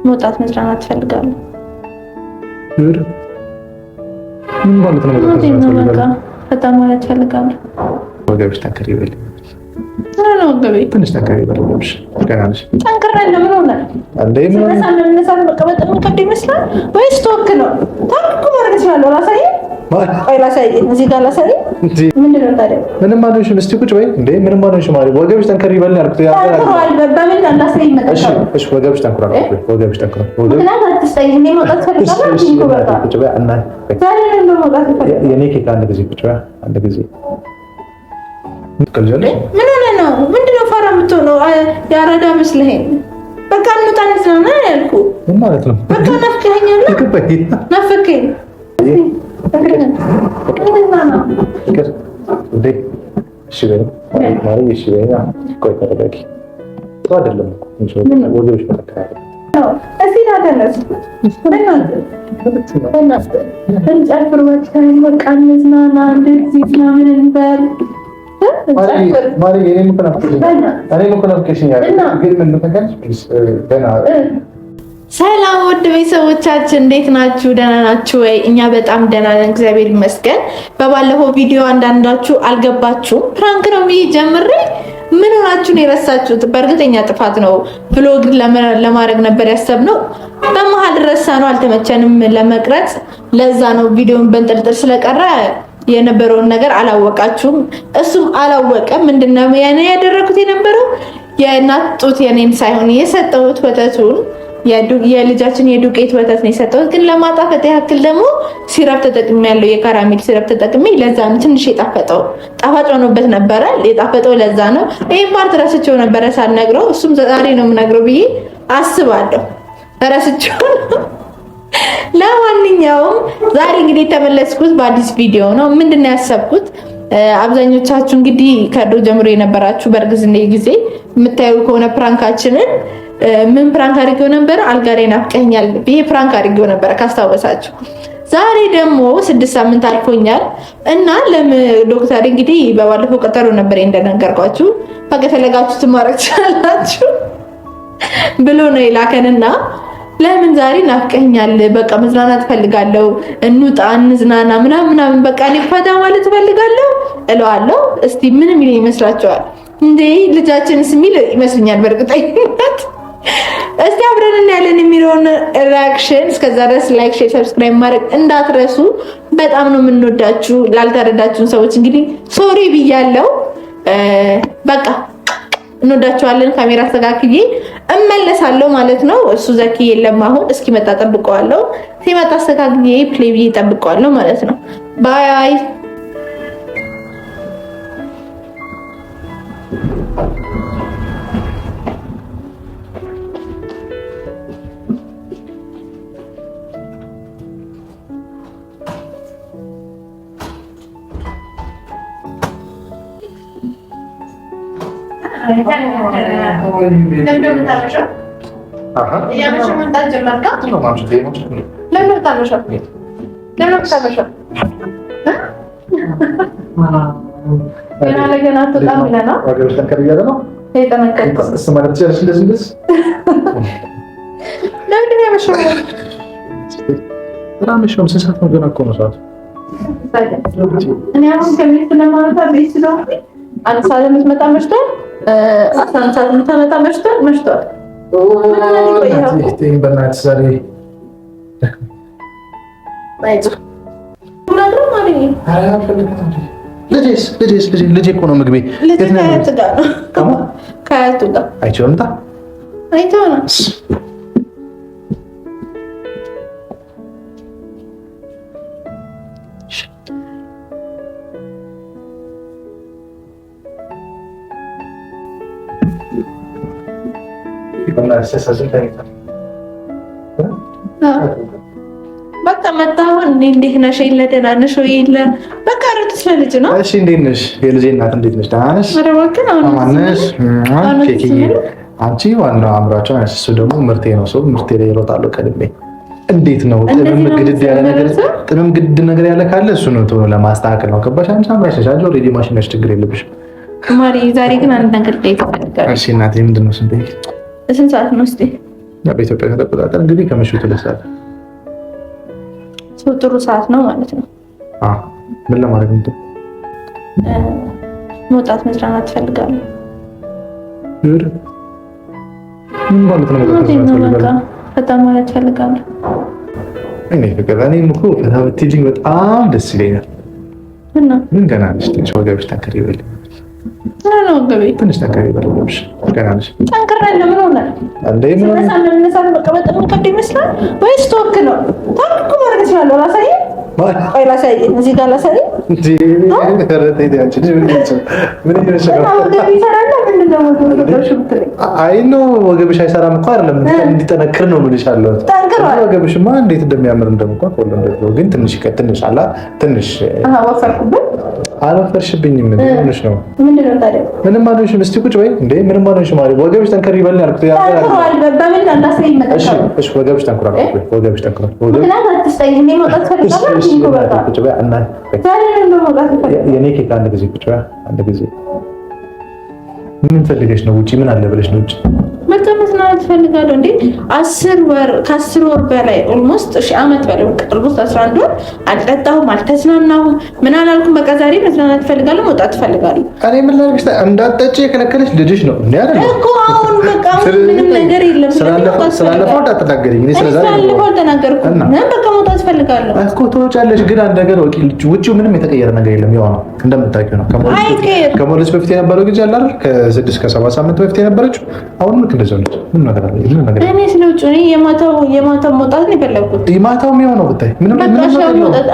መውጣት መዝናናት እፈልጋለሁ። ምን ማለት ነው? በቃ ፈታ ማለት እፈልጋለሁ። ወገብሽ ጠንከር ይበል። ነው ወገቤ ትንሽ ጠንከር ይበል። ወገብሽ ገናንሽ ጠንከራለሁ። ምን ሆነ እንዴ? ምን ሰዓት መቀመጥ የሚከብድ ይመስላል ወይስ ተወክለው ታክኩ ማድረግ ይችላል? ራሳዬ ራሳዬ እዚህ ጋር ራሳዬ ምንድን ነው ታዲያ? ምንም አልሆንሽም። እስቲ ቁጭ በይ። እንዴ ምንም አልሆንሽም ማለት ወገብሽ ጠንከር ይበል ያልኩት ያልኩት በምን እንዳላሰይ ይመጣል። እሺ ወገብሽ ጠንከር አልኩት። ወገብሽ ጠንከር ምክንያት አትስጠኝ። እኔ መውጣት ፈልጋለሁ። ቁጭ በይ። እና ዛሬ ነው መውጣት ፈልጋለሁ። የኔ ኬክ አንድ ጊዜ ቁጭ በይ። አንድ ጊዜ ምን ሆነ ነው? ምንድነው ፋራ የምትሆነው? ያረዳ መስለኸኝ። በቃ እንውጣ እንዝናና ያልኩህ ምን ማለት ነው? በቃ ናፍቀኸኛል። ናፈቀኝ። ሰላም ውድ ቤተሰቦቻችን እንዴት ናችሁ? ደህና ናችሁ ወይ? እኛ በጣም ደህና ነን፣ እግዚአብሔር ይመስገን። በባለፈው ቪዲዮ አንዳንዳችሁ አልገባችሁም። ፕራንክ ነው ብዬ ጀምሬ ምን ሆናችሁ ነው የረሳችሁት? በእርግጠኛ ጥፋት ነው። ብሎግ ለማድረግ ነበር ያሰብነው፣ በመሀል ረሳ ነው፣ አልተመቸንም ለመቅረጽ። ለዛ ነው ቪዲዮን በንጥልጥል ስለቀረ የነበረውን ነገር አላወቃችሁም። እሱም አላወቀ። ምንድነው ያኔ ያደረኩት የነበረው የእናት ጡት የኔን ሳይሆን የሰጠሁት ወተቱን የልጃችን የዱቄት ወተት ነው የሰጠሁት። ግን ለማጣፈጥ ያክል ደግሞ ሲረፕ ተጠቅሜያለሁ፣ የካራሜል ሲረፕ ተጠቅሜ። ለዛ ነው ትንሽ የጣፈጠው። ጣፋጭ ሆኖበት ነበረ የጣፈጠው። ለዛ ነው ይሄን ፓርት ረስቼው ነበረ ሳልነግረው። እሱም ዛሬ ነው የምነግረው ብዬ አስባለሁ። ረስቼው። ለማንኛውም ዛሬ እንግዲህ የተመለስኩት በአዲስ ቪዲዮ ነው። ምንድነው ያሰብኩት? አብዛኞቻችሁ እንግዲህ ከድሮ ጀምሮ የነበራችሁ በእርግዝና ጊዜ የምታዩ ከሆነ ፕራንካችንን ምን ፕራንክ አድርጌው ነበር? አልጋ ላይ ናፍቀኛል ብዬ ፕራንክ አድርጌው ነበር ካስታወሳችሁ። ዛሬ ደግሞ 6 ሳምንት አልፎኛል እና ዶክተር እንግዲህ በባለፈው ቀጠሮ ነበር እንደነገርኳችሁ፣ ፈለጋችሁ ትማረክ ትችላላችሁ ብሎ ነው የላከንና ለምን ዛሬ ናፍቀኛል፣ በቃ መዝናናት ፈልጋለሁ፣ እንውጣ እንዝናና ምናምን በቃ እኔ ፈታ ማለት ፈልጋለሁ እለዋለሁ። እስቲ ምን የሚል ይመስላችኋል? እንዴ ልጃችንስ የሚል ይመስልኛል በእርግጠኝነት። እስቲ አብረን እናያለን የሚለውን ሪአክሽን። እስከዛ ድረስ ላይክ፣ ሼር፣ ሰብስክራይብ ማድረግ እንዳትረሱ። በጣም ነው የምንወዳችሁ። ላልተረዳችሁን ሰዎች እንግዲህ ሶሪ ብያለሁ። በቃ እንወዳችኋለን። ካሜራ አስተካክዬ እመለሳለሁ ማለት ነው። እሱ ዘኪ የለም አሁን፣ እስኪመጣ ጠብቀዋለሁ። ሲመጣ አስተካክዬ ፕሌይ ብዬ ጠብቀዋለሁ ማለት ነው። ባይ መሽቷል። ልጄ እኮ ነው ምግቤ። ከአያቱ ጋር አይቼው ልምጣ። በቃ መጣሁ። እንዴት ነሽ? የለ ደህና ነሽ ወይ? የለ በቃ ረጥስ ልጅ ነው። እሺ እንዴት ነሽ? የልጄ እናት እንዴት ነሽ? ደህና ነሽ? አንቺ ዋናው አምራቸው ነሽ፣ እሱ ደግሞ ምርቴ ነው። ሰው ምርቴ ላይ ይሮጣሉ ቀድሜ። እንዴት ነው ጥምም ግድ ነገር ያለ ካለ እሱ ነው ቶሎ ለማስተካከል ነው። ገባሽ? አንቺ አምራሽ ነሽ፣ ኦልሬዲ ማሽን ነሽ፣ ችግር የለብሽም። ማሪ ዛሬ ግን አንድ ነገር ጠይቀኝ። እሺ እናቴ ምንድን ነው? ስንት ሰዓት ነው? እስኪ በኢትዮጵያ ከተቆጣጠር እንግዲህ ከምሽቱ 2 ሰዓት ጥሩ ሰዓት ነው ማለት ነው። ምን ለማድረግ ነው? መውጣት መዝናናት ትፈልጋለህ? ምን ማለት ነው? በጣም ማለት ትፈልጋለህ? እኔ ፍቅር እኔም እኮ ፈታ ብትይኝ በጣም ደስ ይለኛል። እና ምን ገና ነሽ? ትንሽ ወገብሽ ጠንከር ይበል። ነው ወገቤ ትንሽ ጠንከር ይበል። ወገብሽ ገና ነሽ። ጠንከራለ ምን ሆነ? አንዴ ምን ሆነ? መነሳት መቀመጥ የሚከብድ ይመስላል ወይስ ተወክ ነው? ታውቁ ማድረግ ይችላል። ራሳዬ ቆይ ላሳይ፣ እዚህ ጋር ላሳይ። አይ ነው ወገብሽ አይሰራም እኮ አይደለም፣ እንዲጠነክር ነው የምልሽ ያለሁት። ወገብሽማ እንዴት እንደሚያምር እንደምኳ ግን ትንሽ አላ ትንሽ አልወፈርሽብኝም። ምንሽ ነው? ምንም አልሆንሽም። እስቲ ቁጭ በይ እንዴ። ምንም አልሆንሽም ማለት ወገብሽ ጠንከር ይበል ያልኩት ወገብሽ ጠንክሯል። ወገብሽ ጠንክሯል። የኔ ኬክ አንድ ጊዜ ቁጭ በይ አንድ ጊዜ። ምን ፈልገሽ ነው? ውጪ ምን አለ ብለሽ ነው? ውጪ በቃ መዝናናት እፈልጋለሁ። እንዴ 10 ወር ከ10 ወር በላይ ኦልሞስት አመት በላይ ኦልሞስት 11 ወር አልጠጣሁም፣ አልተዝናናሁም፣ ምን አላልኩም። በቃ ዛሬ መዝናናት እፈልጋለሁ፣ መውጣት እፈልጋለሁ። እኔ ምን ላድርግሽ? እንዳትጠጪ የከለከለሽ ልጅሽ ነው እንዴ? አይደል እኮ አሁን በቃ ምንም ነገር የለም። ስላለፈው እንዳትናገሪኝ። እኔ ስላለፈው አልተናገርኩም። በቃ መውጣት እፈልጋለሁ እኮ። ትወጫለሽ ግን አንድ ነገር ወቂ። ውጪው ምንም የተቀየረ ነገር የለም። ያው ነው እንደምታውቂው ነው። ከሞለች በፊት የነበረው ጊዜ አለ አይደል? ከ6 ከ7 ሳምንት በፊት የነበረችው አሁን ልክ እንደዛው ነች። ምን ነገር አለ? እኔ ስለ ውጪ እኔ የማታው መውጣት ነው የፈለኩት። የማታው የሚሆነው ብታይ ምንም መውጣት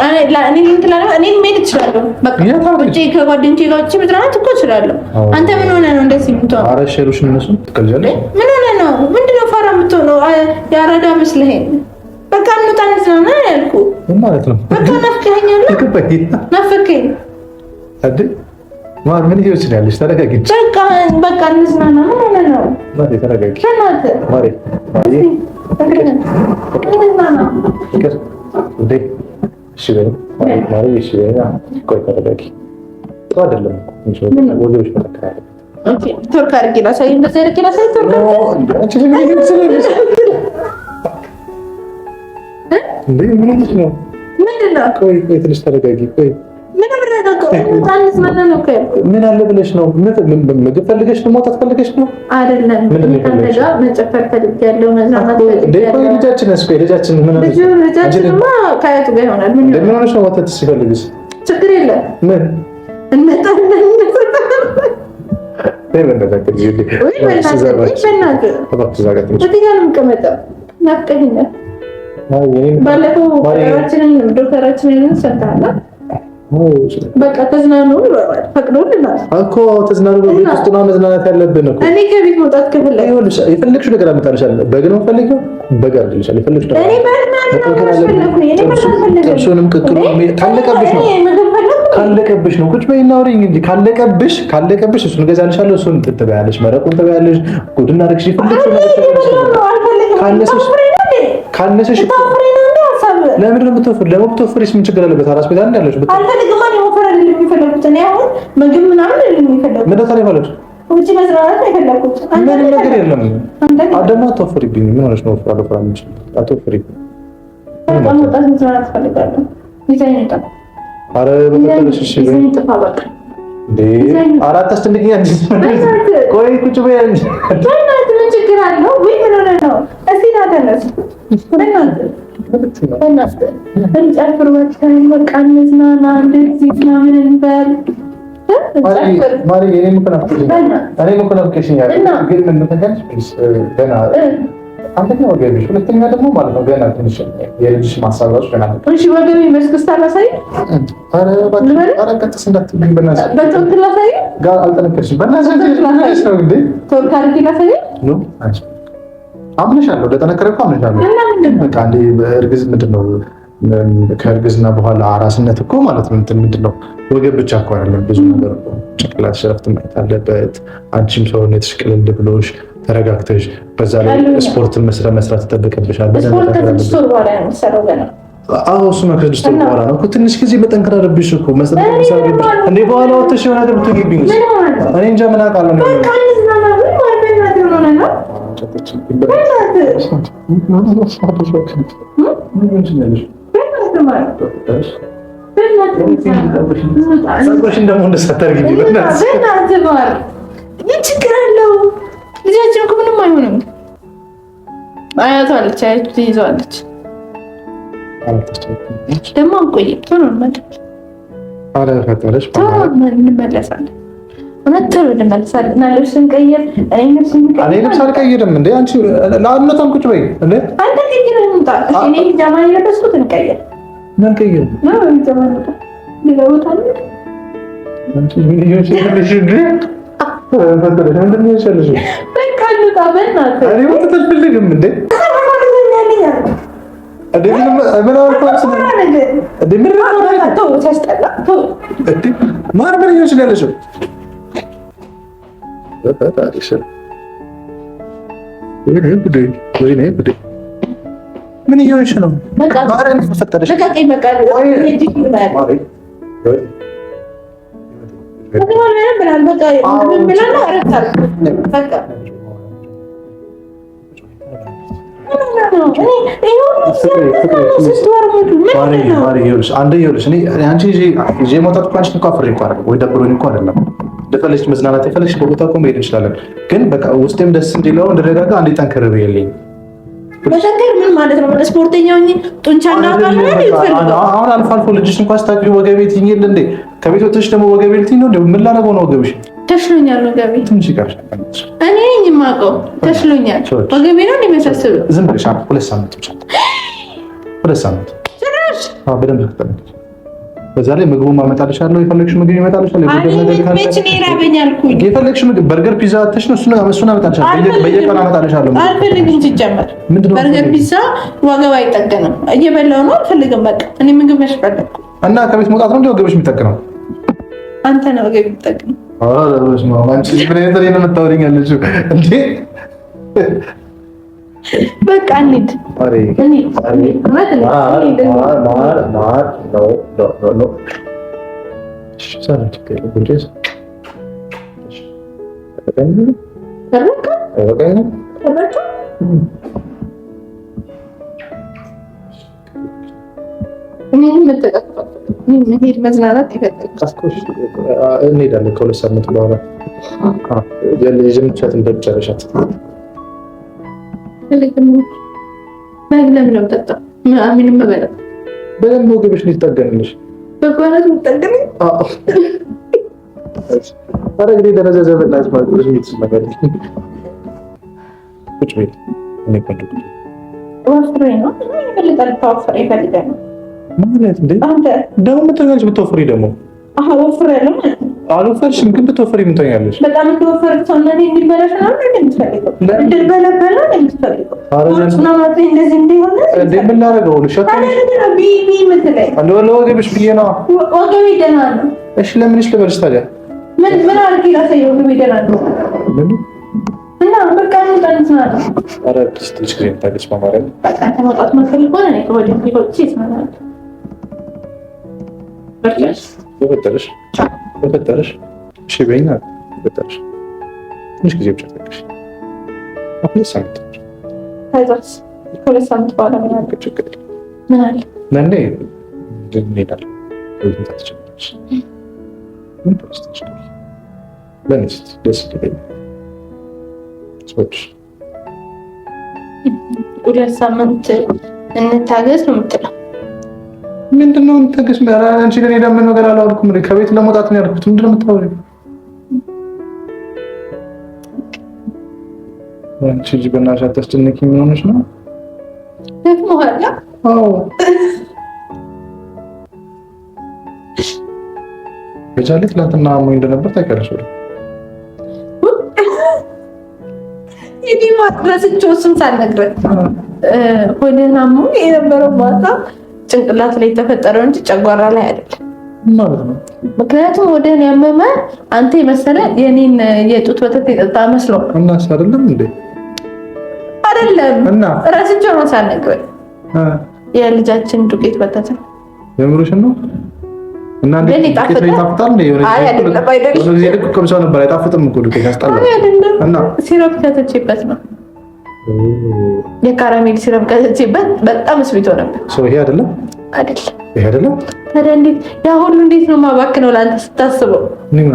እኔ መሄድ እችላለሁ። በቃ ውጪ ከጓደኞቼ ጋር ውጪ መዝናናት እኮ እችላለሁ። አንተ ምን ሆነህ ነው እንደዚህ የምትሆነው? ኧረ ሸሩሽ እነሱ ትቀልጃለሽ። ምን ሆነህ ነው? ምንድነው ፋራ የምትሆነው? ያራዳ መስለኸኝ። በቃ እንውጣ እንዝናና ያልኩህ ምን ማለት ነው? በቃ ናፍቀኸኛል። ናፈቀኝ አይደል? ማር ምን ይወስ ያለሽ? ተረጋጊ። በቃ እንዝናና። ምን ሆነህ ነው? ማሪ ተረጋጊ። ማሪ እንዝናና። እሺ በይ ማሪ፣ እሺ በይ። ቆይ ተረጋጊ። ጥሩ አይደለም ወገብሽ መከራከር። ኦኬ ቶርክ አድርጌ ላሳይ። እንደዚህ አድርጌ ላሳይ። ቶርክ እንዴ ምን ነው? ምንድን ነው? ቆይ ትንሽ ተረጋጊ። ቆይ ምን አደረጋችሁ? ታንስ ማለት ነው። ምን አለ ብለሽ ነው? ምግብ ፈልገሽ ነው? መውጣት ፈልገሽ ነው? አይደለም። አንተ ጋር መጨፈር ፈልጌያለሁ፣ መዝናናት ፈልጌያለሁ። ቆይ ልጃችን ምን አለ? ልጃችንማ ከአያቱ ጋር ይሆናል። ምን ሆነሽ ነው? ወተት ሲፈልግሽ ችግር የለም። ምን እንመጣለን። ባለፈው ዶክተራችንን ሰጥተሃል። በቃ ተዝናኑ ፈቅዶልናል እኮ። ተዝናኑ። በቤት ውስጥ ነው መዝናናት ያለብን እኮ። እኔ ከቤት መውጣት ከፈለግሽ የፈለግሽው ነገር አመጣልሻለሁ። በግ ነው የምፈልገው፣ በግ አድርግልሻለሁ። የፈለግሽው ነገር ጥብሱንም ቅቅሉንም ካለቀብሽ ነው። ቁጭ በይና አውሪኝ እንጂ ካለቀብሽ እሱን እገዛልሻለሁ። እሱን ትበያለሽ፣ መረቁን ትበያለሽ፣ ጉድ እናደርግሽ። የፈለግሽው ካነሰሽ ለምን ነው የምትወፍሪ? ለመብትወፍሪስ ምን ችግር አለበት? አራስ ቤት አንድ ያለሽ አልፈልግም። ማን ወፈረ አይደለም የሚፈልጉት። እኔ አሁን ምግብ ምናምን አይደለም የሚፈልጉት። ምን ታዲያ ፈለግሽ? ውጪ መዝናናት ነው የፈለኩት። ምንም ነገር የለም። አደማ አትወፍሪብኝ። ምን ሆነሽ ነው? ወፍራለሁ እንጂ አትወፍሪብኝ። በጣም ወጣት መዝናናት ፈልጋለሁ። ይዘኝ እንጣ። አረ በተለሽ እሺ ይዘኝ ጥፋ በቃ እንዴ አራት አስጨንቅኝ እንጂ ቆይ ቁጭ በይ እንጂ ምን ችግር አለው? ወይ ምን ሆነ ነው? እስቲ ታተነስ እንጨፍር ወጥተን በቃ እንዝናና፣ እንደዚህ ምናምን እንበል። ማሪ እኔም እኮ ናፍቀሽኛል። ግን ምን ተከልሽ ገና አንደኛ ወገቤሽ፣ ሁለተኛ ደግሞ ማለት ነው ገና ትንሽ የልጅሽ ማሳባሽ ገና ነው። እሺ ወገቤ መስክስታ ላሳይ። ኧረ ቀጥስ እንዳትብኝ በእናትሽ። በቶክ ላሳይ ጋር አልጠነከርሽም። በእናትሽ ነው እንዴ? ቶክ አድርጌ ላሳይ ነው አንቺ አምነሻለሁ። ለጠነከረ እኮ አምነሻለሁ። በቃ እንዴ እርግዝ ምንድነው? ከእርግዝና በኋላ አራስነት እኮ ማለት ነው እንትን ምንድነው? ወገብ ብቻ እኮ አይደለም፣ ብዙ ነገር እኮ ጭንቅላት ሸፍት ማየት አለበት። አንቺም ሰውነትሽ ቅልል ብሎሽ ተረጋግተሽ በዛ ላይ ስፖርትን መስራት ይጠበቅብሻል። አዎ እሱ ነው። ከስድስት ወር በኋላ ነው እኮ ትንሽ ጊዜ መጠንከር አለብሽ እኮ መስራት ይችላልብሽ። እንዴ በኋላ ወጥተሽ የሆነ ነገር ብትገቢኝ እኔ እንጃ ምን አውቃለሁ ነው ችግር አለው። ልጃችን እኮ ምንም አይሆንም። አያቷ አለች፣ አያቱ ትይዘዋለች። ደግሞ አንቆይም፣ ቶሎ እንመጣለን። እንመለሳለን። እውነት ቶሎ እንመለሳለን። እና ልብስ እንቀይር። እኔ ልብስ አልቀይርም እንዴ አንቺ ለአንነታም ቁጭ በይ እንዴ። አንተ ቀይር እንምጣ። እኔ ቢጃማ የለበስኩት እንቀይር። ምን ቀይር ነው? ቢጃማ ነው ሊገቡታል። አንቺ ምን ይሆንሽ እንዴ? ፈተረሽ ምንድን ነው ያልሽልሽ? በቃ እንውጣ በእናትህ። እኔ ወጥተሽ አትፈልግም እንዴ? ምን እየሆንሽ ነው? እንደፈለግሽ መዝናናት የፈለግሽ ቦታ እኮ መሄድ እንችላለን። ግን በቃ ውስጤም ደስ እንዲለው እንደረጋጋ አንዴ ጠንከር ብዬልኝ። በጠንከር ምን ማለት ነው? ስፖርተኛው ጡንቻና አሁን አልፎ አልፎ ልጅሽ እንኳን ስታግቢ ወገቤ ትይኝል እንዴ? ከቤት ወጥተሽ ደግሞ ወገቤ ልትይኝ ነው? ምን ላደርገው ነው ወገብሽ? ተሽሎኛል ወገቤ። ትንሽ ይቀርሻል። እኔ ነኝ የማውቀው። ተሽሎኛል ወገቤ ነው እንደሚያሳስበው። ዝም ብለሽ 2 ሳምንት ብቻ 2 ሳምንት ጭራሽ በደንብ ተጠቅመሽ። በዛ ላይ ምግቡን ማመጣልሻለሁ። የፈለግሽ ምግብ ይመጣልሻል። የፈለግሽ ምግብ በርገር፣ ፒዛ አትሽ ነው እሱን አመጣልሻለሁ። በየቀኑ አመጣልሻለሁ። አልፈልግም። ሲጀመር በርገር፣ ፒዛ ወገብ አይጠገንም። እየበላሁ ነው። አልፈልግም። በቃ እኔ ምግብ ያስፈልጋል። እና ከቤት መውጣት ነው እንዴ ወገብሽ የሚጠገነው? አንተ ነው ወገብ የሚጠገነው። አረሽ ማማንቺ ምን አይነት ነው የምታወሪኛለሽ እንዴ? በቃ እንሂድ። መዝናናት እንሄዳለን ከ2 ሳምንት በኋላ የልጅነትን ደብጨረሻት በደንብ ወገብሽ ሊጠገንልሽ በጓነት ምጠገን አረግዴ ደረጃ ዘበናት ማለት ነገር ቁጭ ቤት እኔ ፈልጉ ወፍሬ ነው ይፈልጋል። ተወፍሬ ይፈልጋል ማለት እንዴ? አንተ ደግሞ ምትሆኛለሽ? ብትወፍሪ ደግሞ ወፍሬ ነው ማለት ነው። አልወፈርሽም፣ ግን ብትወፍሪ ምን ትሆኛለሽ? በጣም ብትወፍር ሰውነቴ እንዲበላሽ ነው እንደምትፈልገው እንድልበለበለ እንደምትፈልገው ወርጭና ማለት እንደዚህ እንዲሆነ እንዴ? ምን ላደርገው? ቢቢ ምትለኝ ወገብሽ ብዬ ነው። ወገቤ ደህና ነው። እሺ ለምንሽ ልበልሽ ታዲያ? ምን አድርጌ ላሳየው? ወገቤ ደህና ነው እና በቃ ነው ታንትና ነው። ኧረ ትንሽ ጊዜ ታገስ ማማረም። በቃ ተመጣጣ ማፈልጎ ነው። እኔ ከወዲህ ቢሆንሽ ይስማማል። በፈጠረሽ እሺ በይና በፈጠረሽ ትንሽ ጊዜ ብቻ ታገሽ። 2 ሳምንት ታይዛስ 2 ሳምንት በኋላ ምን አለ? ምን አለ? ነኔ እንሄዳለን። ወይም ታትችላለሽ ምን ተስተሽ ለኔስ ደስ ይለኝ። ሰዎች 2 ሳምንት እንታገስ ነው የምትለው? ምንድነው እንታገስ? አንቺ ለኔ ለምን ነገር አላወልኩም? ከቤት ለመውጣት ነው ያልኩት። ምንድነው የምታወሪው? አንቺ ልጅ በእናትሽ አታስጨንቂኝ። ምን ሆነሽ ነው? ደግሞ አላ አዎ በቻለ ትላንትና አሞኝ እንደነበር ታውቂያለሽ ወይ? እኔ ማድረስቸው እሱን ሳልነግረኝ ሆዴን አሞኝ የነበረው ማታ ጭንቅላት ላይ የተፈጠረው እንጂ ጨጓራ ላይ አይደለም ማለት ነው። ምክንያቱም ወደን ያመመ አንተ የመሰለ የኔን የጡት ወተት የጠጣ መስሎ እና አይደለም እንዴ? አይደለም እና ራስቸው ነው ሳልነግረኝ የልጃችን ዱቄት ወተት የምሩሽን ነው። እና እንዴት ይጣፍጣል እንዴ? አይደለም ጊዜ ልክ ከምሳው ነበር አይጣፍጥም እኮ ዱቄት ያስጣላል። እና ሲሮፕ ከተችበት ነው የካራሜል ሲረም ቀጥቼበት በጣም ስዊት ሆነበት። ይሄ አይደለም ይሄ አይደለም። ታዲያ እንዴት ያ ሁሉ እንዴት ነው ማባክነው ለአንተ ስታስበው? ምን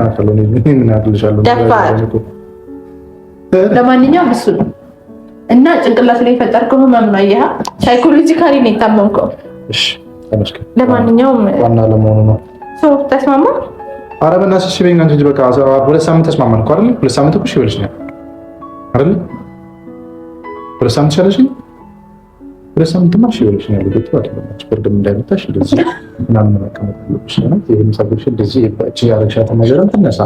አደረግልሻለሁ? ለማንኛውም እሱ ነው እና ጭንቅላት ላይ የፈጠርከው ህመም ነው። አየህ ሳይኮሎጂካሊ ነው የታመምከው። እሺ ተመስገን። ለማንኛውም ዋና ለመሆኑ ነው ሰው ተስማማ። ኧረ በእናትሽ እሺ በይኝ አንቺ እንጂ በቃ 2 ሳምንት ተስማማን እኮ አይደል? 2 ሳምንት እኮ እሺ ብለሽኛል አይደል? 2 ሳምንት ቻለሽኝ። 2 ሳምንት ማሽ ብለሽኛል። ልጅቱ አትበላች ብርድም እንዳይመታሽ እንደዚህ ምናምን መቀመጥ አለብሽ ነው። ይሄን ሰብሽ እንደዚህ እቺ ያረግሻት ነገር ተነሳ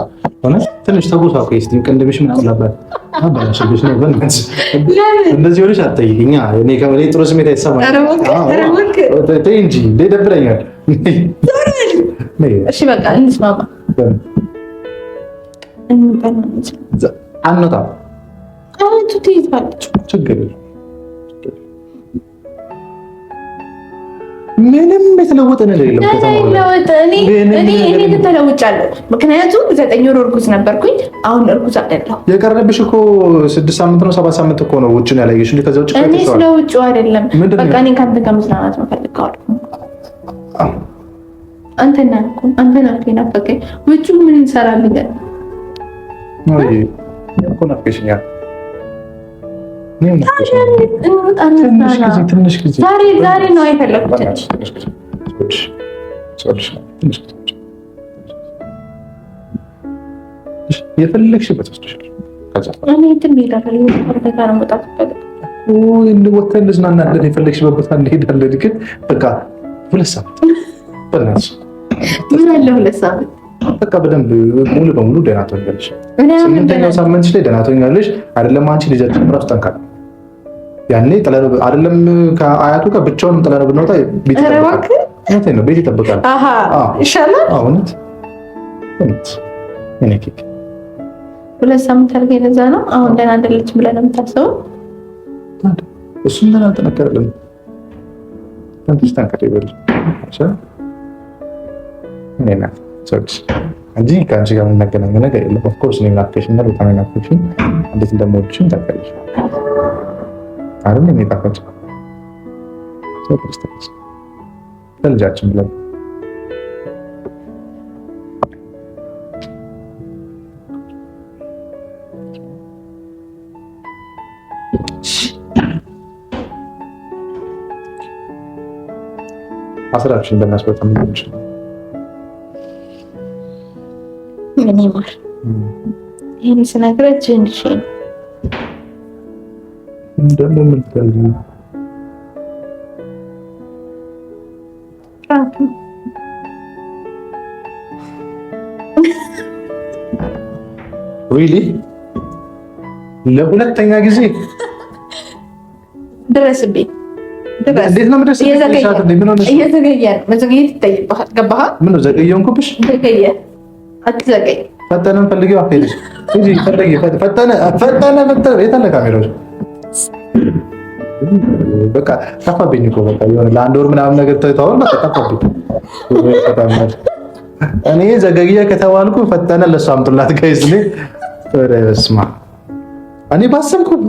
ሆነ ትንሽ ተጎሳቆ እስቲ ቅንድብሽ ምን አለበት አባሽልሽ ነው በእናትሽ እንደዚህ ወልሽ አትጠይቂኛ። እኔ ከመሬ ጥሩ ስሜት አይሰማኝ። ተይ እንጂ ደብረኛል። እሺ በቃ እንስማማ። አንወጣም። አንቺ ትይዛለች ችግር የለም። ምንም የተለወጠ ነገር የለም። እኔ ተለውጫለሁ። ምክንያቱም 9 ወር እርጉዝ ነበርኩኝ። አሁን እርጉዝ አይደለሁ። የቀረብሽ እኮ 6 ሳምንት ነው 7 ሳምንት እኮ ነው። ውጭ ነው ያላየሽ እንዴ? ከዛ ውጭ እኔ ስለ ውጭ አይደለም። በቃ እኔ ካንተ ጋር መዝናናት ነው ፈልጋለሁ። አንተና ናፈቀኝ። ውጭ ምን እንሰራለን? እኮ ናፍቀሽኛል። ዛሬ ነው የፈለኩት። የፈለግሽበት ወስደሻል። ወተን እንዝናናለን። የፈለግሽበት ቦታ እንሄዳለን። ግን በቃ 2 ሳምንት በእናትሽ ምን አለ 2 ሳምንት በቃ በደንብ ሙሉ በሙሉ ደህና ትሆኛለሽ። 8ኛው ሳምንትሽ ላይ ደህና ትሆኛለሽ። አይደለም አንቺ ልጃችን ራሱ ጠንካራ ያኔ ጥለን አይደለም ከአያቱ ጋር ብቻውን ጥለን ብንወጣ ቤት ይጠብቃል። ቤት ይጠብቃል። ይሻላል። እውነት እኔ 2 ሳምንት አድርገህ የነዛ ነው። አሁን ደህና አይደለችም ብለህ ነው የምታስበው? እሱም ደህና አልጠነከረልንም። ትንሽ ጠንከር ይበል እንጂ ከአንቺ ጋር የምናገናኝ ነገር የለም። ኦፍኮርስ እኔ ናፍቀሽኛል፣ በጣም ናፍቀሽኝ። እንዴት እንደምወድሽም ታውቂያለሽ አይደል? እኔ ጣፋጭ ሰው ክርስቶስ ለልጃችን ብለን አስራችን በእናስበጣም እንጂ ምን ይማር ይሄን ስነግረህ ጀንሽ እንደሞ ምን ታልጂ ሪሊ ለሁለተኛ ጊዜ ድረስብኝ። እንዴት ነው የምደርሰው? እየዘገየ መዘግየት ይታይብሃል። ገባህ? ምን ነው ዘገየሁብሽ? ዘገየ አትዘገይ። ፈጠነን ፈልጊው አትሄድሽ እንጂ ፈልጊ። ፈጠነ የት አለ ካሜራው? በቃ ጠፋብኝ እኮ በቃ የሆነ ለአንድ ወር ምናምን ነገር ተይተዋል። በቃ ጠፋብኝ። እኔ ዘገየ ከተባልኩ ፈጠነ ለእሱ አምጡላት ጋይስ። ኧረ በስመ አብ እኔ ባሰብኩት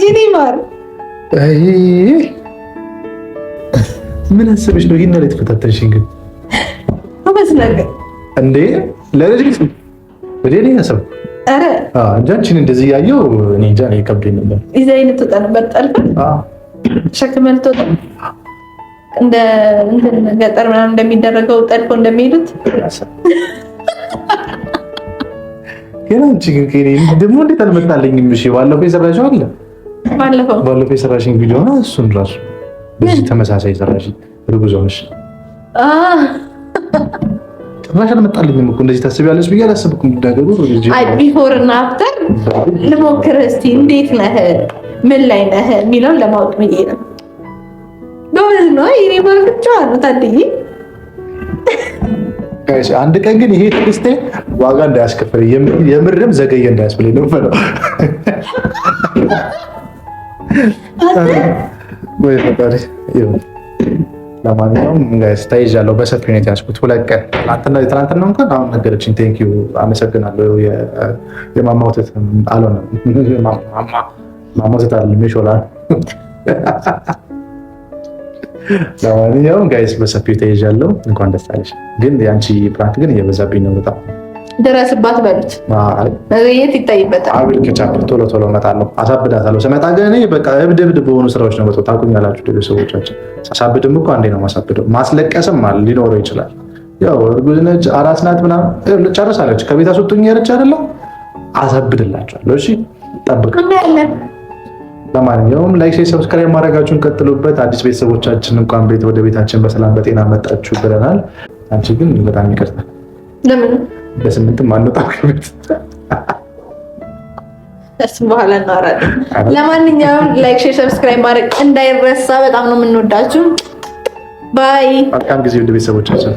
ይኒማር አይ ምን አስበሽ ነው ይሄን ላይ ተፈታተንሽኝ? ግን አመስላገ እንዴ ለልጅ ወዴኔ ያሰብ አረ አንቺን እንደዚህ ያየው እኔ እንጃ ነው ከብደኝ ነበር። ዲዛይን ተጣጣ ነበር ጠልፈ ሸክመል ተጣ እንደ ገጠር ምናምን እንደሚደረገው ጠልፎ እንደሚሄዱት ግን አንቺ ግን ከኔ ደግሞ እንዴት አልመጣልኝም? እሺ ባለፈው የሰራሽው አለ ባለፈው የሰራሽኝ ቪዲዮ ነው። እሱን ራሱ በዚህ ተመሳሳይ ሰራሽኝ እርጉዝ ሆነሽ ጭራሽ አልመጣልኝም እኮ። እንደዚህ ታስቢያለሽ ብዬ አላሰብኩም። እንዳገሩ አይ ቢፎር እና አፍተር ልሞክር እስቲ እንዴት ነህ ምን ላይ ነህ የሚለውን ለማወቅ ብዬ ነው። ጎበዝ ነው ይሄ ባልቻ ነው ታድዬ። ጋይስ አንድ ቀን ግን ይሄ ትዕግስቴ ዋጋ እንዳያስከፍል የምርም ዘገየ እንዳያስብለኝ ነው ፈለው ወይ ፈጣሪ ለማንኛውም ጋይስ ተይዣለሁ። በሰፊ ሁኔታ ያዝኩት 2 ቀን ትናንትና እንኳን አሁን ነገረችኝ። ቴንክ ዩ አመሰግናለሁ። የማማ ወተት አልሆነም ማማ ወተት አለ ይሾላል። ለማንኛውም ጋይስ በሰፊው ተይዣለሁ። እንኳን ደስ አለሽ። ግን የአንቺ ፕራንክ ግን እየበዛብኝ ነው በጣም ድረስባት በሉት። የት ይታይበታል? አብል ከቻፕ ቶሎ እመጣለሁ፣ አሳብዳታለሁ። ስመጣ ግን እኔ በቃ እብድ በሆኑ ስራዎች ነው በጣም ታውቁኛላችሁ። ሌሎች ሰዎቻችን ሳሳብድም እኮ አንዴ ነው ማሳብደው። ማስለቀስም ሊኖረው ይችላል። ያው እርጉዝ ነች፣ አራስ ናት ምናምን ጨርሳለች። ከቤት አስወጡኝ ያለች አይደለ? አሳብድላችኋለሁ። እሺ ጠብቅ። ለማንኛውም ላይክ፣ ሼር፣ ሰብስክራይብ ማድረጋችሁን ቀጥሉበት። አዲስ ቤተሰቦቻችን እንኳን ወደ ቤታችን በሰላም በጤና መጣችሁ ብለናል። አንቺ ግን በጣም ይቅርታል። ለምን በስምንትም አንወጣም ከቤት እሱ በኋላ እናወራለን። ለማንኛውም ላይክ፣ ሼር፣ ሰብስክራይብ ማድረግ እንዳይረሳ። በጣም ነው የምንወዳችሁ። ባይ። መልካም ጊዜ ወደ ቤተሰቦቻችን